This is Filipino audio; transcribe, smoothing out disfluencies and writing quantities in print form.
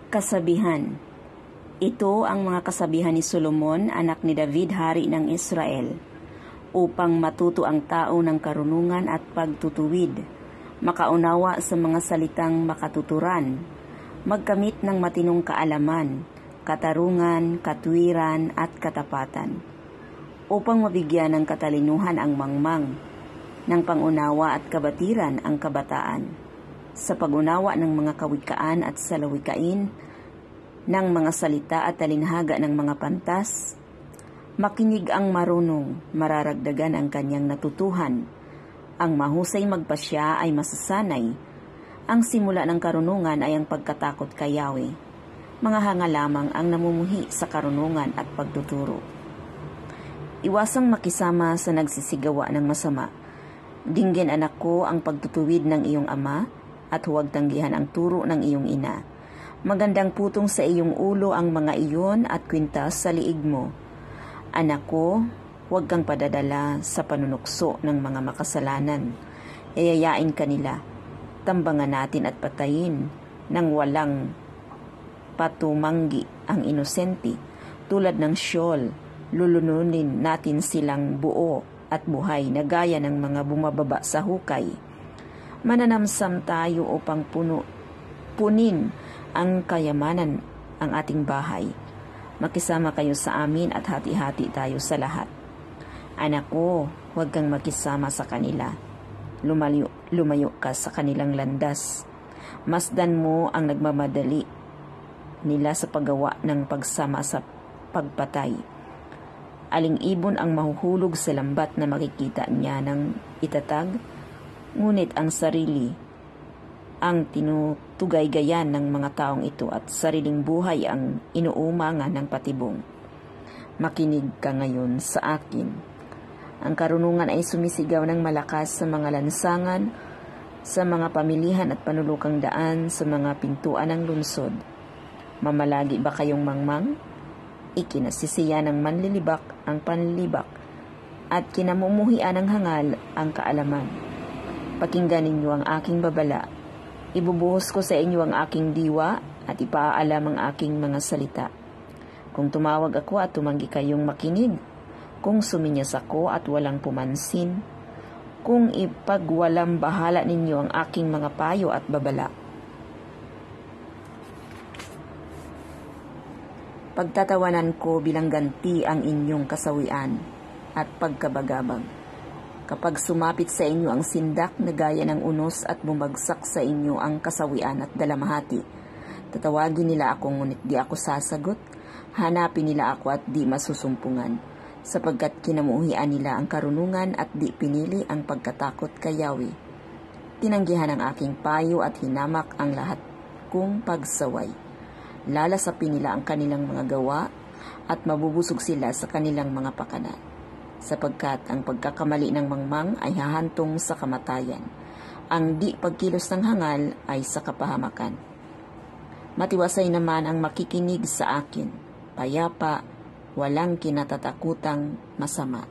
Kasabihan. Ito ang mga kasabihan ni Solomon, anak ni David, hari ng Israel, upang matuto ang tao ng karunungan at pagtutuwid, makaunawa sa mga salitang makatuturan, magkamit ng matinong kaalaman, katarungan, katwiran at katapatan, upang mabigyan ng katalinuhan ang mangmang, ng pangunawa at kabatiran ang kabataan, sa pag-unawa ng mga kawikaan at salawikain, ng mga salita at talinhaga ng mga pantas. Makinig ang marunong, mararagdagan ang kanyang natutuhan. Ang mahusay magpasya ay masasanay. Ang simula ng karunungan ay ang pagkatakot kay Yahweh. Mga hanga lamang ang namumuhi sa karunungan at pagtuturo. Iwasang makisama sa nagsisigawa ng masama. Dinggin, anak ko, ang pagtutuwid ng iyong ama, at huwag tanggihan ang turo ng iyong ina. Magandang putong sa iyong ulo ang mga iyon at kwintas sa liig mo. Anak ko, huwag kang padadala sa panunukso ng mga makasalanan. Yayayain kanila. Tambangan natin at patayin nang walang patumanggi ang inosente. Tulad ng siyol, lulununin natin silang buo at buhay na gaya ng mga bumababa sa hukay. Mananamsam tayo upang punin ang kayamanan ang ating bahay. Makisama kayo sa amin at hati-hati tayo sa lahat. Anak ko, huwag kang makisama sa kanila. Lumayo ka sa kanilang landas. Masdan mo ang nagmamadali nila sa paggawa ng pagsama sa pagpatay. Aling ibon ang mahuhulog sa lambat na makikita niya ng itatag, ngunit ang sarili ang tinutugay-gayan ng mga taong ito at sariling buhay ang inuumangan ng patibong. Makinig ka ngayon sa akin. Ang karunungan ay sumisigaw ng malakas sa mga lansangan, sa mga pamilihan at panulukang daan, sa mga pintuan ng lungsod. Mamalagi ba kayong mangmang? Ikinasisiya ng manlilibak ang panlilibak at kinamumuhian ng hangal ang kaalaman. Pakinggan ninyo ang aking babala. Ibubuhos ko sa inyo ang aking diwa at ipaalam ang aking mga salita. Kung tumawag ako at tumanggi kayong makinig, kung suminyas ako at walang pumansin, kung ipagwalang bahala ninyo ang aking mga payo at babala. Pagtatawanan ko bilang ganti ang inyong kasawian at pagkabagabag. Kapag sumapit sa inyo ang sindak na gaya ng unos at bumagsak sa inyo ang kasawian at dalamhati, tatawagin nila ako ngunit di ako sasagot, hanapin nila ako at di masusumpungan, sapagkat kinamuhian nila ang karunungan at di pinili ang pagkatakot kay Yahweh. Tinanggihan ang aking payo at hinamak ang lahat kong pagsaway. Lalasapin nila ang kanilang mga gawa at mabubusog sila sa kanilang mga pakana, sapagkat ang pagkakamali ng mangmang ay hahantong sa kamatayan. Ang di pagkilos ng hangal ay sa kapahamakan. Matiwasay naman ang makikinig sa akin, payapa, walang kinatatakutang masama.